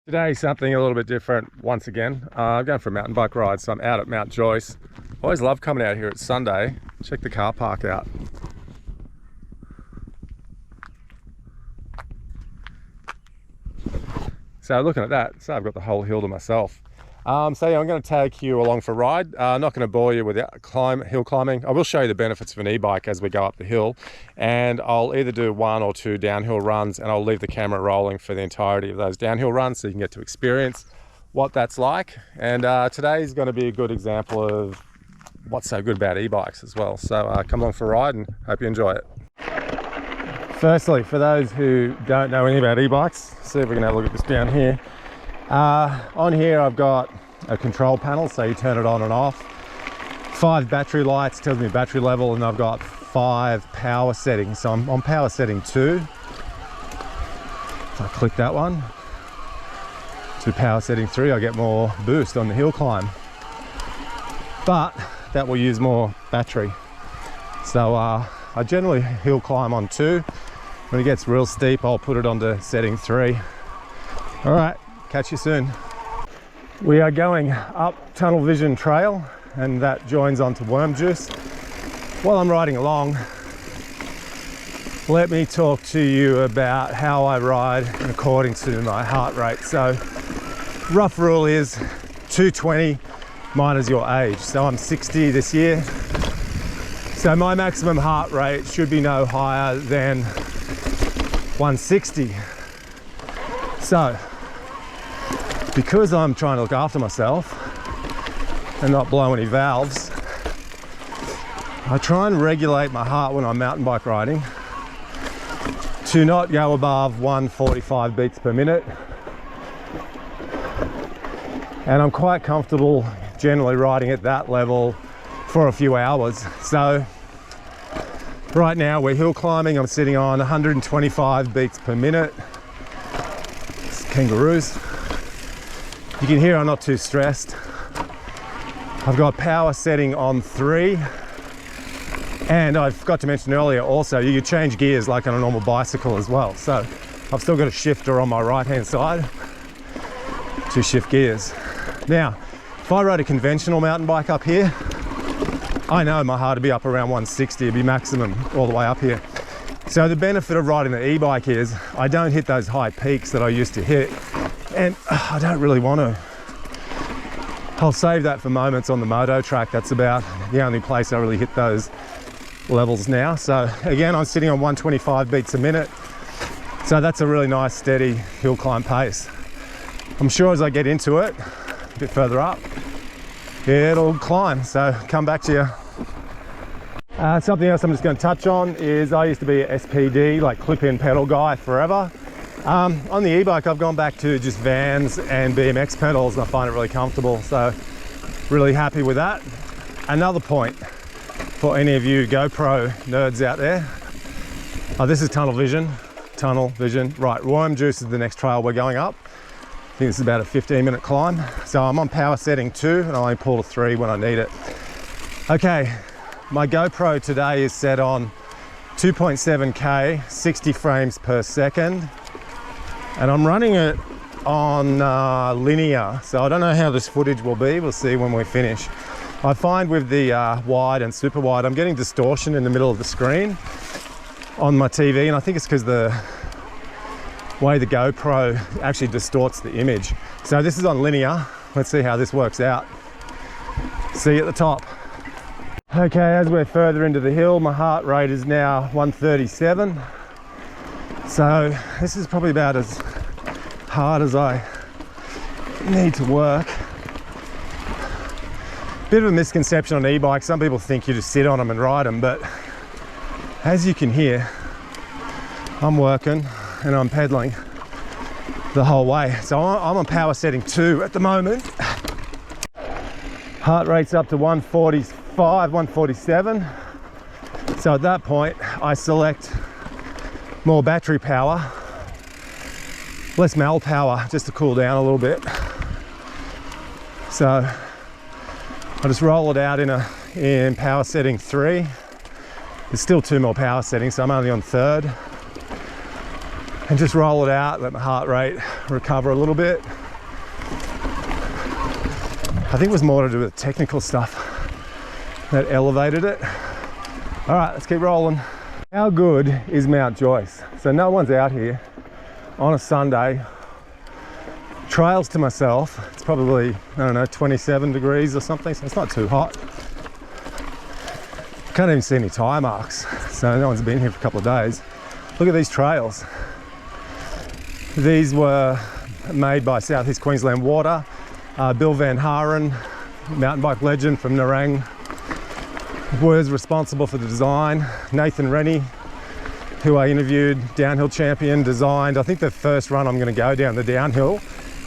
Today something a little bit different once again. I'm going for a mountain bike ride, so I'm out at Mount Joyce. Always love coming out here at Sunday. Check the car park out. So looking at that, so I've got the whole hill to myself. So yeah, I'm going to take you along for a ride. I'm not going to bore you with hill climbing. I will show you the benefits of an e-bike as we go up the hill, and I'll either do 1 or 2 downhill runs, and I'll leave the camera rolling for the entirety of those downhill runs so you can get to experience what that's like. And today is going to be a good example of what's so good about e-bikes as well. So come along for a ride and hope you enjoy it. Firstly, for those who don't know anything about e-bikes, see if we can have a look at this down here. On here I've got a control panel, so you turn it on and off. 5 battery lights, tells me battery level, and I've got 5 power settings. So I'm on power setting 2. If I click that one, to power setting 3, I get more boost on the hill climb. But that will use more battery. So I generally hill climb on 2. When it gets real steep, I'll put it onto setting 3. All right. Catch you soon. We are going up Tunnel Vision Trail, and that joins onto Worm Juice. While I'm riding along, let me talk to you about how I ride according to my heart rate. So rough rule is 220 minus your age. So I'm 60 this year. So my maximum heart rate should be no higher than 160. So because I'm trying to look after myself and not blow any valves, I try and regulate my heart when I'm mountain bike riding to not go above 145 beats per minute. And I'm quite comfortable generally riding at that level for a few hours. So right now we're hill climbing. I'm sitting on 125 beats per minute. It's kangaroos. You can hear I'm not too stressed. I've got power setting on 3. And I forgot to mention earlier also, you can change gears like on a normal bicycle as well. So I've still got a shifter on my right hand side to shift gears. Now, if I rode a conventional mountain bike up here, I know my heart would be up around 160, it'd be maximum all the way up here. So the benefit of riding the e-bike is I don't hit those high peaks that I used to hit. And I don't really want to. I'll save that for moments on the moto track. That's about the only place I really hit those levels now. So again, I'm sitting on 125 beats a minute. So that's a really nice steady hill climb pace. I'm sure as I get into it, a bit further up, it'll climb. So come back to you. Something else I'm just going to touch on is I used to be a SPD, like clip-in pedal guy forever. On the e-bike, I've gone back to just Vans and BMX pedals, and I find it really comfortable. So really happy with that. Another point for any of you GoPro nerds out there. This is Tunnel Vision. Right, Worm Juice is the next trail we're going up. I think this is about a 15-minute climb. So I'm on power setting 2, and I only pull to 3 when I need it. Okay, my GoPro today is set on 2.7K, 60 frames per second. And I'm running it on linear, so I don't know how this footage will be. We'll see when we finish. I find with the wide and super wide, I'm getting distortion in the middle of the screen on my TV, and I think it's because the way the GoPro actually distorts the image. So this is on linear. Let's see how this works out. See you at the top. Okay, as we're further into the hill, my heart rate is now 137. So this is probably about as hard as I need to work. Bit of a misconception on e-bikes. Some people think you just sit on them and ride them, but as you can hear, I'm working and I'm pedaling the whole way. So I'm on power setting 2 at the moment. Heart rate's up to 145, 147. So at that point, I select more battery power, less mal power, just to cool down a little bit. So I just roll it out in power setting 3. There's still 2 more power settings, so I'm only on 3rd. and just roll it out, let my heart rate recover a little bit. I think it was more to do with technical stuff that elevated it. All right, let's keep rolling. How good is Mount Joyce? So no one's out here on a Sunday. Trails to myself. It's probably, I don't know, 27 degrees or something, so it's not too hot. Can't even see any tire marks, so no one's been here for a couple of days. Look at these trails. These were made by Southeast Queensland Water. Bill Van Haren, mountain bike legend from Nerang, was responsible for the design. Nathan Rennie, who I interviewed, downhill champion, designed. I think the first run I'm going to go down the downhill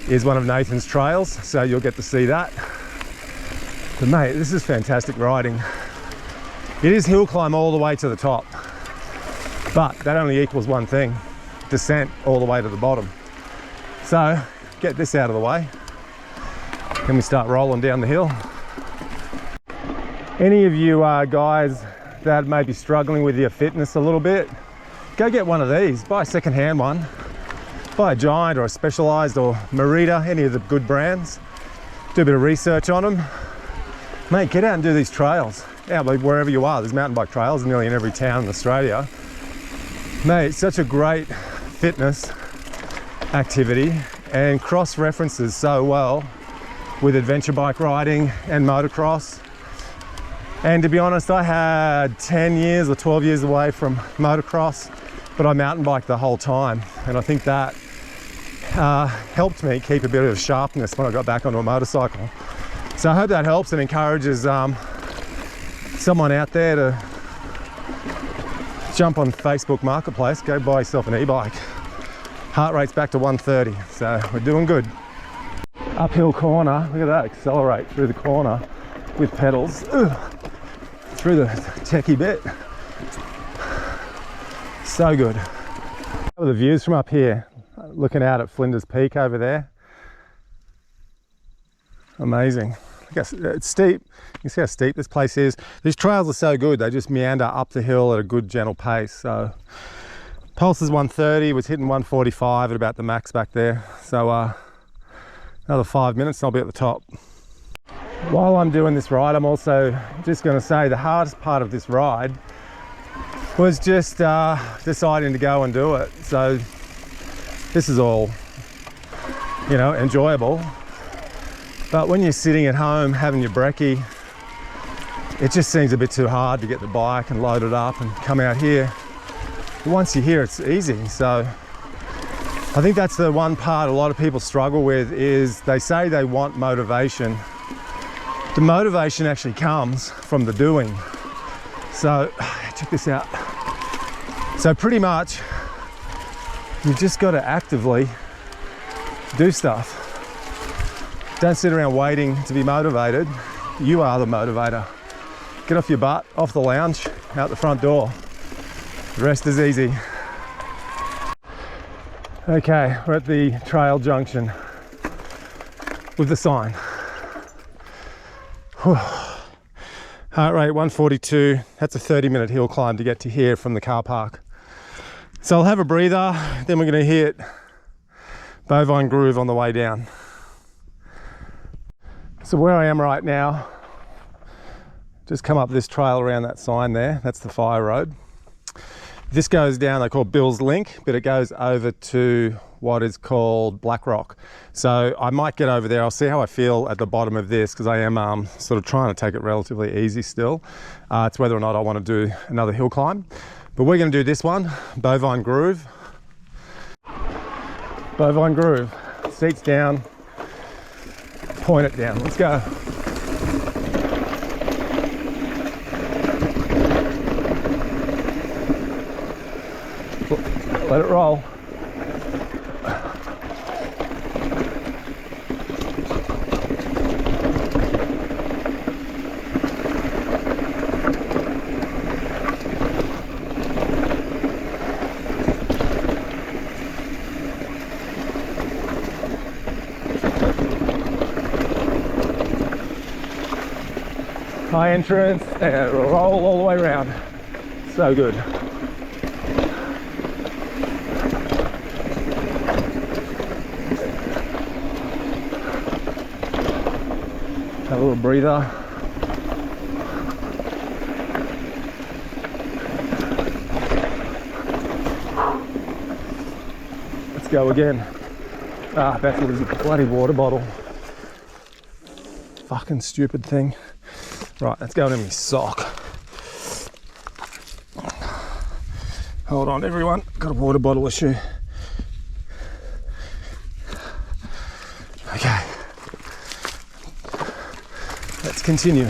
is one of Nathan's trails, so you'll get to see that. But mate, this is fantastic riding. It is hill climb all the way to the top, but that only equals one thing: descent all the way to the bottom. So get this out of the way, then we start rolling down the hill. Any of you guys that may be struggling with your fitness a little bit, go get one of these. Buy a second-hand one. Buy a Giant or a Specialized or Merida, any of the good brands. Do a bit of research on them. Mate, get out and do these trails. Out wherever you are, there's mountain bike trails nearly in every town in Australia. Mate, it's such a great fitness activity and cross-references so well with adventure bike riding and motocross. And to be honest, I had 10 years or 12 years away from motocross, but I mountain biked the whole time. And I think that helped me keep a bit of sharpness when I got back onto a motorcycle. So I hope that helps and encourages someone out there to jump on Facebook Marketplace, go buy yourself an e-bike. Heart rate's back to 130, so we're doing good. Uphill corner, look at that, accelerate through the corner with pedals. Ugh. Through the techie bit. So good. The views from up here, looking out at Flinders Peak over there. Amazing. I guess it's steep. You can see how steep this place is. These trails are so good, they just meander up the hill at a good gentle pace. So pulse is 130, was hitting 145 at about the max back there. So another 5 minutes and I'll be at the top. While I'm doing this ride, I'm also just going to say the hardest part of this ride was just deciding to go and do it. So this is all, you know, enjoyable. But when you're sitting at home having your brekkie, it just seems a bit too hard to get the bike and load it up and come out here. But once you're here, it's easy. So I think that's the one part a lot of people struggle with, is they say they want motivation. The motivation actually comes from the doing. So check this out. So pretty much you've just got to actively do stuff. Don't sit around waiting to be motivated. You are the motivator. Get off your butt, off the lounge, out the front door. The rest is easy. Okay, we're at the trail junction with the sign. Whew. Heart rate 142. That's a 30-minute hill climb to get to here from the car park. So I'll have a breather, then we're going to hit Bovine Groove on the way down. So where I am right now, just come up this trail around that sign there. That's the fire road. This goes down, they call Bill's Link, but it goes over to what is called Black Rock. So I might get over there. I'll see how I feel at the bottom of this, because I am sort of trying to take it relatively easy still. It's whether or not I want to do another hill climb. But we're going to do this one, Bovine Groove. Bovine Groove. Seats down, point it down. Let's go. Let it roll. High entrance and roll all the way around. So good. A little breather. Let's go again. Ah, about to lose a bloody water bottle. Fucking stupid thing. Right, let's go into my sock. Hold on, everyone. Got a water bottle issue. Okay. Let's continue.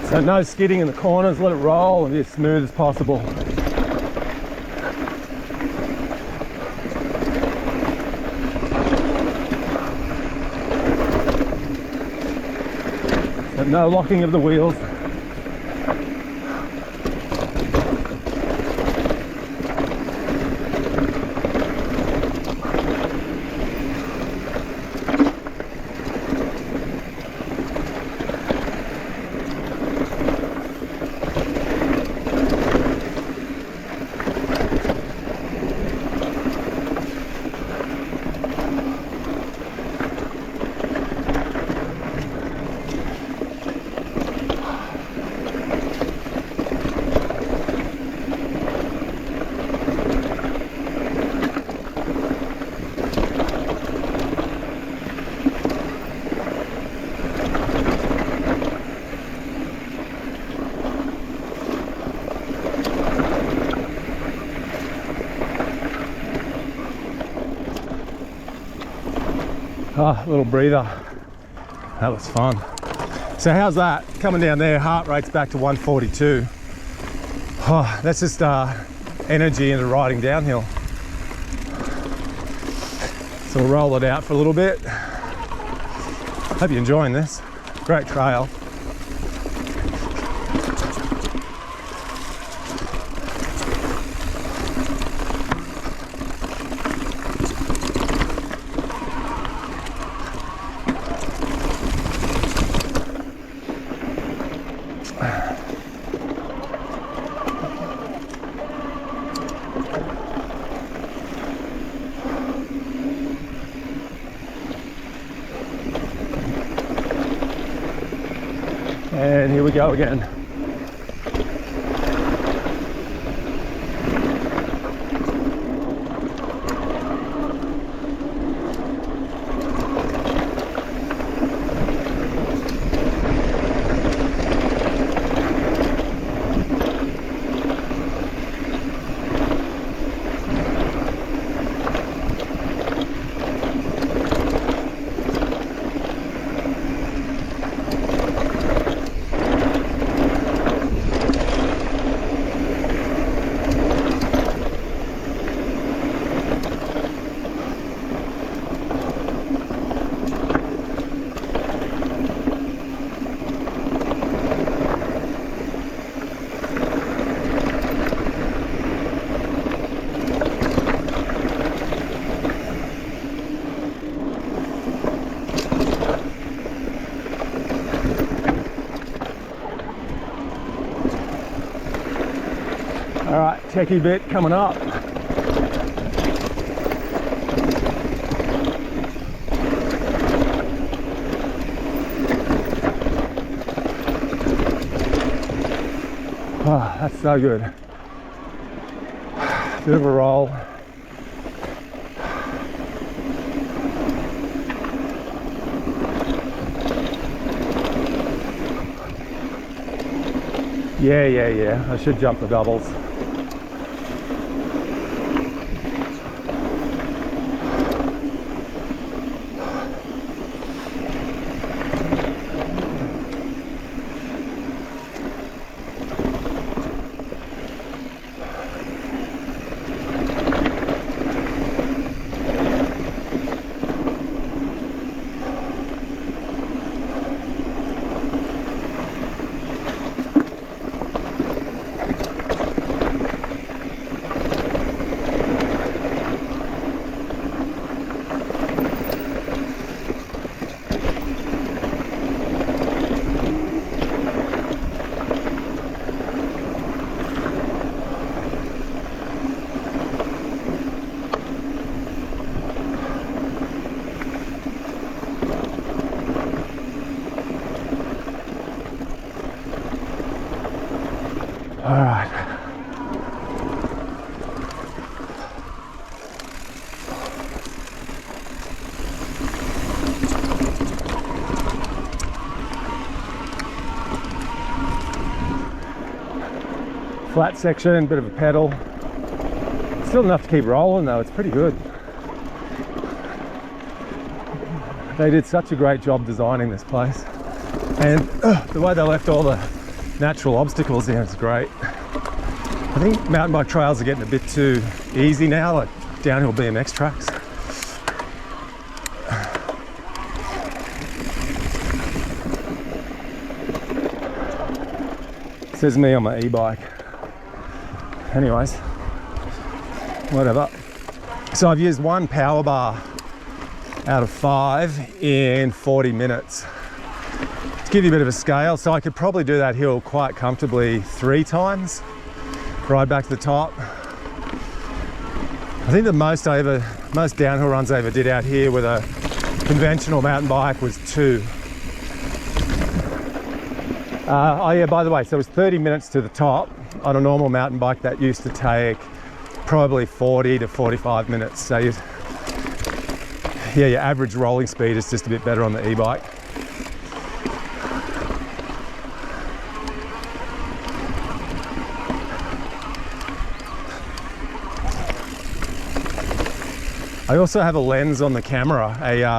So no skidding in the corners, let it roll and be as smooth as possible. So no locking of the wheels. Ah, little breather. That was fun. So how's that? Coming down there, heart rate's back to 142. Oh, that's just energy into riding downhill. So we'll roll it out for a little bit. Hope you're enjoying this. Great trail. And here we go again. All right, techie bit coming up. Oh, that's so good. Bit of a roll. Yeah. I should jump the doubles. All right. Flat section, bit of a pedal. Still enough to keep rolling though, it's pretty good. They did such a great job designing this place. And the way they left all the natural obstacles in is great. I think mountain bike trails are getting a bit too easy now, like downhill BMX tracks. Says me on my e-bike. Anyways, whatever. So I've used 1 power bar out of 5 in 40 minutes. To give you a bit of a scale, so I could probably do that hill quite comfortably 3 times, ride back to the top. I think the most downhill runs I ever did out here with a conventional mountain bike was 2. Oh yeah, by the way, so it was 30 minutes to the top. On a normal mountain bike that used to take probably 40 to 45 minutes. So your average rolling speed is just a bit better on the e-bike. I also have a lens on the camera,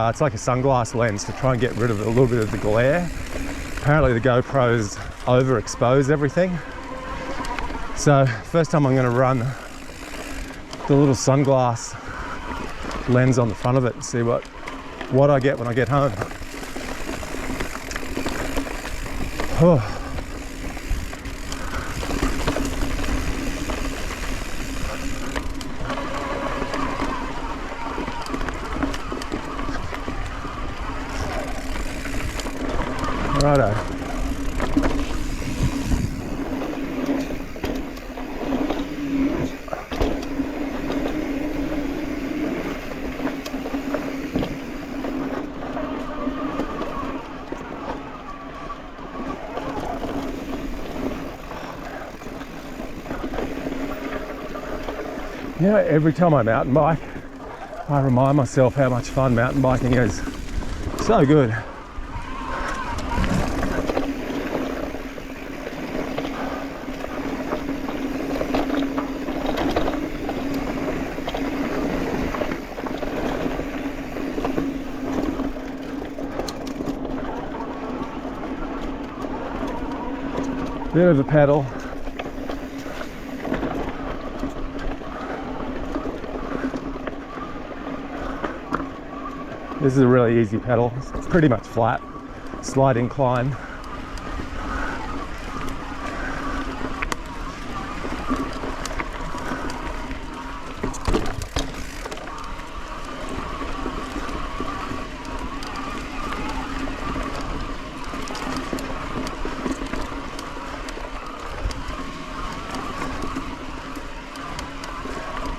it's like a sunglass lens to try and get rid of a little bit of the glare. Apparently the GoPros overexpose everything. So first time I'm going to run the little sunglass lens on the front of it and see what I get when I get home. Oh. Righto. You know, every time I mountain bike, I remind myself how much fun mountain biking is. So good. Bit of a pedal. This is a really easy pedal. It's pretty much flat, slight incline.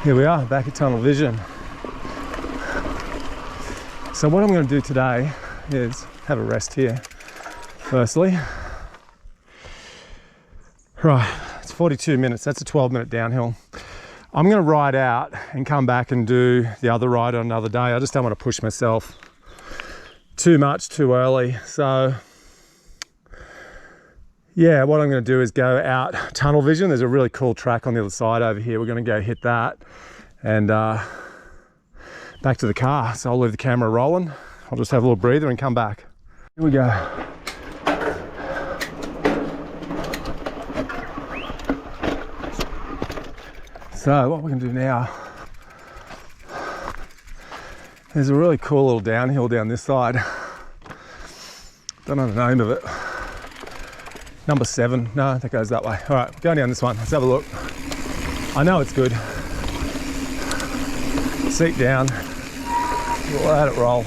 Here we are, back at tunnel vision. So what I'm going to do today is have a rest here, firstly. Right, it's 42 minutes, that's a 12-minute downhill. I'm going to ride out and come back and do the other ride on another day. I just don't want to push myself too much too early. So yeah, what I'm going to do is go out tunnel vision. There's a really cool track on the other side over here. We're going to go hit that and back to the car. So I'll leave the camera rolling. I'll just have a little breather and come back. Here we go. So what we're going to do now, there's a really cool little downhill down this side. Don't know the name of it. Number 7. No, that goes that way. All right, going down this one. Let's have a look. I know it's good. Seat down. We'll let it roll.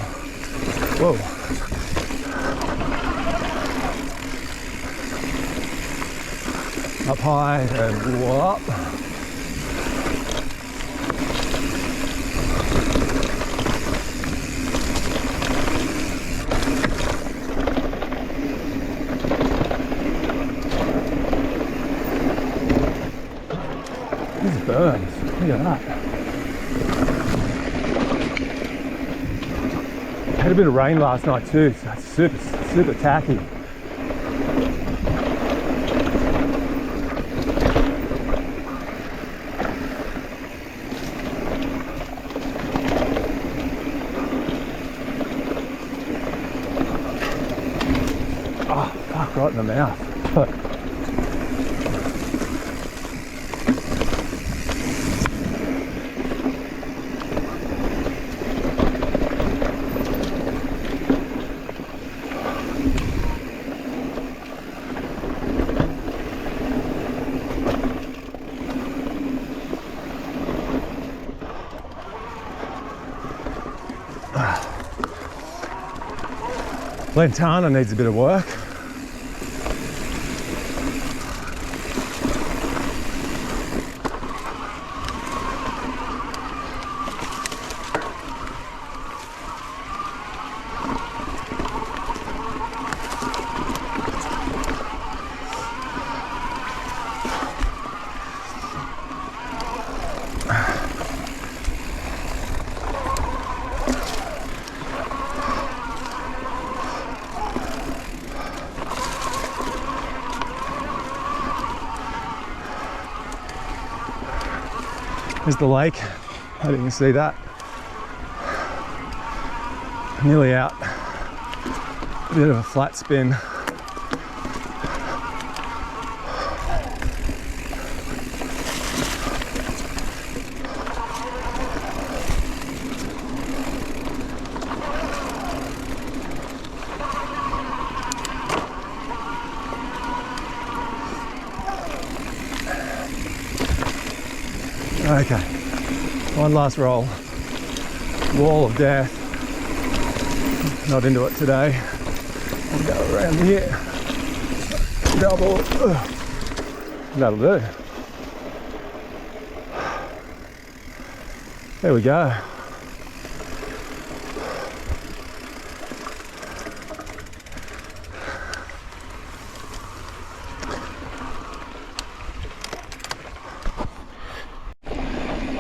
Whoa. Up high and whoop. These berms, look at that. Had a bit of rain last night too, so it's super tacky. Oh, fuck, right in the mouth. Lantana needs a bit of work. There's the lake. I didn't see that. Nearly out. A bit of a flat spin. Okay, one last roll. Wall of death. Not into it today. I'll go around here. Double. That'll do. There we go.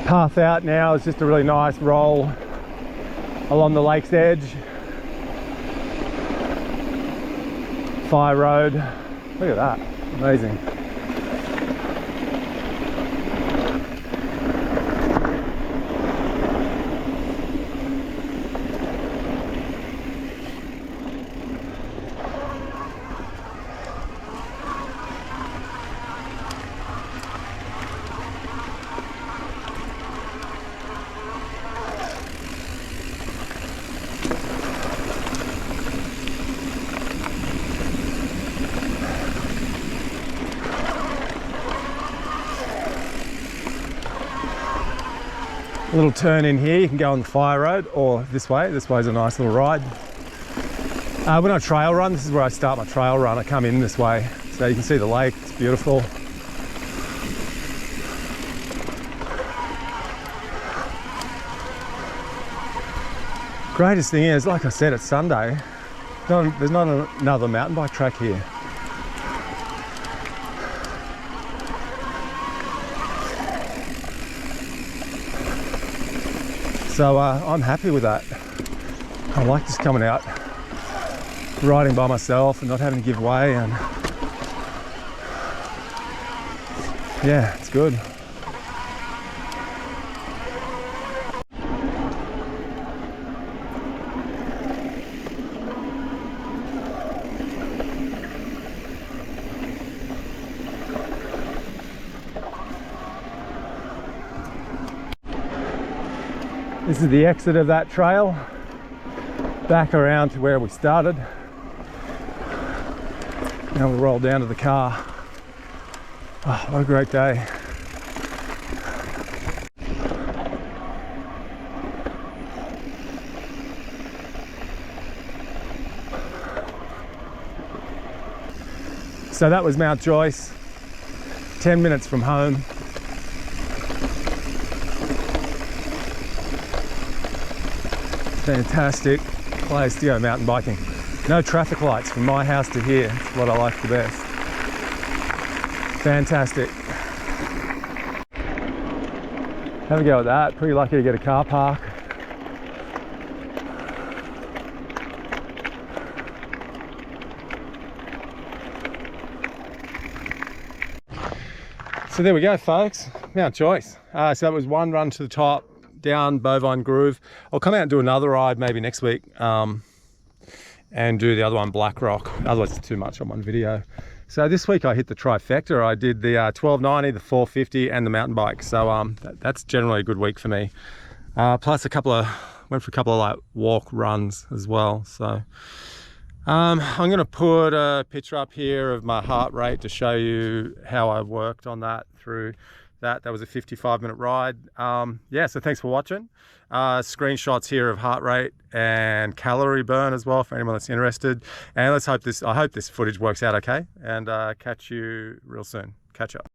Path out now is just a really nice roll along the lake's edge. Fire road. Look at that. Amazing. A little turn in here, you can go on the fire road or this way. This way's a nice little ride. When I trail run, this is where I start my trail run. I come in this way, so you can see the lake, it's beautiful. Greatest thing is, like I said, it's Sunday. There's not another mountain bike track here. So I'm happy with that. I like just coming out, riding by myself and not having to give way, and yeah, it's good. This is the exit of that trail, back around to where we started. Now we'll roll down to the car. Oh, what a great day. So that was Mount Joyce, 10 minutes from home. Fantastic place to go mountain biking. No traffic lights from my house to here. It's what I like the best. Fantastic. have a go at that. Pretty lucky to get a car park. So there we go, folks, Mount Joyce. So that was one run to the top, down Bovine Groove. I'll come out and do another ride maybe next week and do the other one, Black Rock. Otherwise it's too much on one video. So this week I hit the trifecta. I did the 1290, the 450 and the mountain bike. So that's generally a good week for me. Plus went for a couple of like walk runs as well. So I'm going to put a picture up here of my heart rate to show you how I worked on that through that. That was a 55-minute ride. Yeah, so thanks for watching. Screenshots here of heart rate and calorie burn as well for anyone that's interested. And I hope this footage works out okay. And catch you real soon. Catch up.